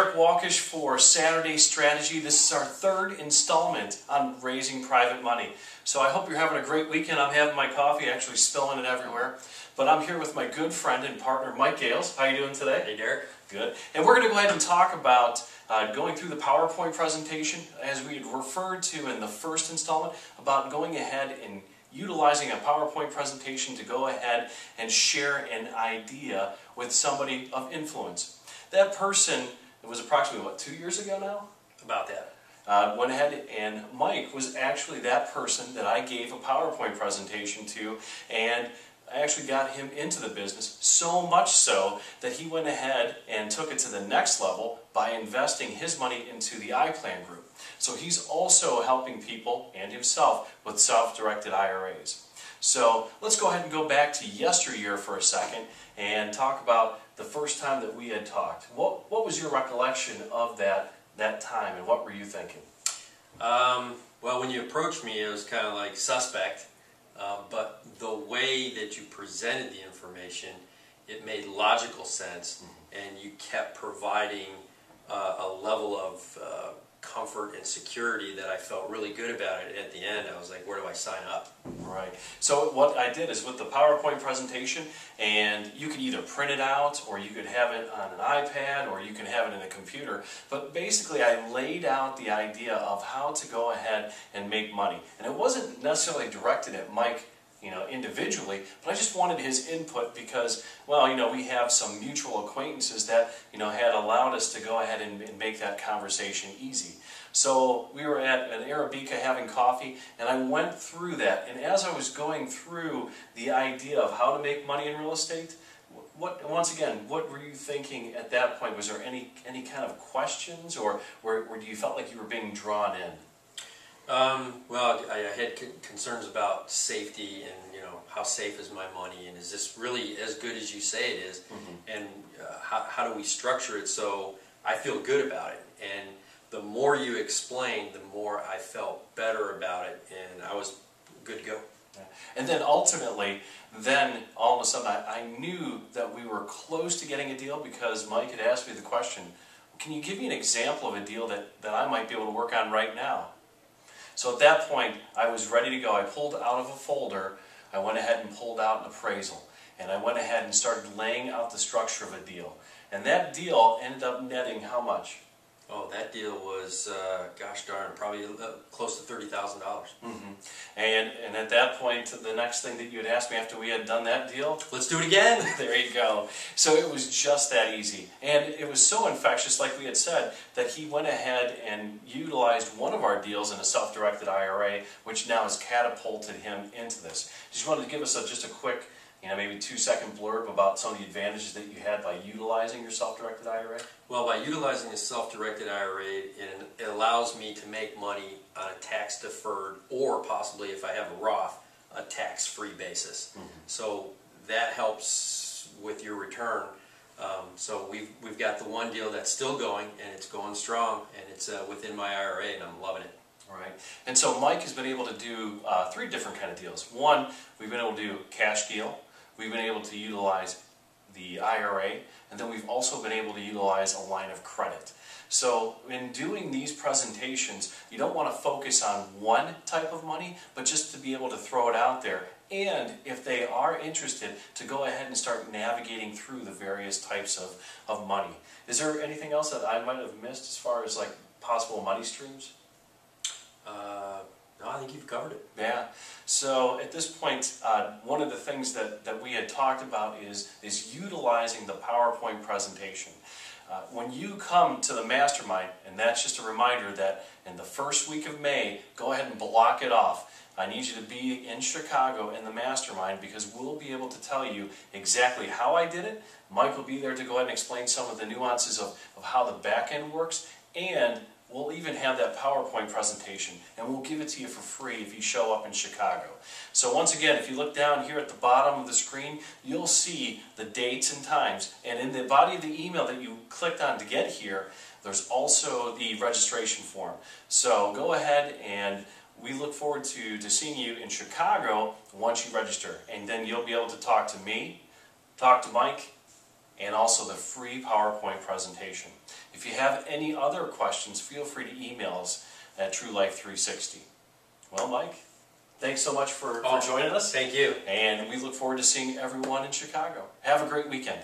Derek Walkish for Saturday Strategy. This is our third installment on raising private money. So I hope you're having a great weekend. I'm having my coffee, actually spilling it everywhere. But I'm here with my good friend and partner, Mike Gales. How are you doing today? Hey, Derek. Good. And we're going to go ahead and talk about going through the PowerPoint presentation, as we had referred to in the first installment, about going ahead and utilizing a PowerPoint presentation to go ahead and share an idea with somebody of influence. That person, it was approximately, what, 2 years ago now? About that. Went ahead, and Mike was actually that person that I gave a PowerPoint presentation to, and I actually got him into the business, so much so that he went ahead and took it to the next level by investing his money into the iPlan group. So he's also helping people and himself with self-directed IRAs. So let's go ahead and go back to yesteryear for a second and talk about the first time that we had talked. What was your recollection of that time, and what were you thinking? Well, when you approached me, it was kind of like suspect, but the way that you presented the information, it made logical sense, and you kept providing a level of comfort and security that I felt really good about it. At the end, I was like, where do I sign up? Right. So what I did is with the PowerPoint presentation, and you could either print it out, or you could have it on an iPad, or you can have it in a computer. But basically I laid out the idea of how to go ahead and make money. And it wasn't necessarily directed at Mike, individually, but I just wanted his input because, well, we have some mutual acquaintances that, had allowed us to go ahead and make that conversation easy. So we were at an Arabica having coffee, and I went through that, and as I was going through the idea of how to make money in real estate, once again, what were you thinking at that point? Was there any kind of questions, or do you felt like you were being drawn in? Well, I had concerns about safety and, how safe is my money, and is this really as good as you say it is, and how do we structure it so I feel good about it? And the more you explained, the more I felt better about it, and I was good to go. Yeah. And then ultimately, all of a sudden I knew that we were close to getting a deal because Mike had asked me the question, can you give me an example of a deal that I might be able to work on right now? So at that point, I was ready to go. I pulled out of a folder, I went ahead and pulled out an appraisal, and I went ahead and started laying out the structure of a deal. And that deal ended up netting how much? Oh, that deal was, gosh darn, probably close to $30,000. And at that point, the next thing that you had asked me after we had done that deal, let's do it again. There you go. So it was just that easy. And it was so infectious, like we had said, that he went ahead and utilized one of our deals in a self-directed IRA, which now has catapulted him into this. Just wanted to give us just a quick, maybe 2-second blurb about some of the advantages that you had by utilizing your self-directed IRA? Well, by utilizing a self-directed IRA, it allows me to make money on a tax-deferred, or possibly, if I have a Roth, a tax-free basis. So that helps with your return. So we've got the one deal that's still going, and it's going strong, and it's within my IRA, and I'm loving it. Right. And so Mike has been able to do 3 different kind of deals. One, we've been able to do cash deal. We've been able to utilize the IRA, and then we've also been able to utilize a line of credit. So in doing these presentations, you don't want to focus on one type of money, but just to be able to throw it out there. And if they are interested, to go ahead and start navigating through the various types of money. Is there anything else that I might have missed as far as like possible money streams? No, I think you've covered it. Yeah. So at this point, one of the things that we had talked about is utilizing the PowerPoint presentation. When you come to the mastermind, and that's just a reminder that in the first week of May, go ahead and block it off. I need you to be in Chicago in the mastermind because we'll be able to tell you exactly how I did it. Mike will be there to go ahead and explain some of the nuances of how the back end works, and we'll even have that PowerPoint presentation, and we'll give it to you for free if you show up in Chicago. So once again, if you look down here at the bottom of the screen, you'll see the dates and times. And in the body of the email that you clicked on to get here, there's also the registration form. So go ahead, and we look forward to seeing you in Chicago once you register. And then you'll be able to talk to me, talk to Mike, and also the free PowerPoint presentation. If you have any other questions, feel free to email us at truelife360. Well, Mike, thanks so much for joining us. Thank you. And we look forward to seeing everyone in Chicago. Have a great weekend.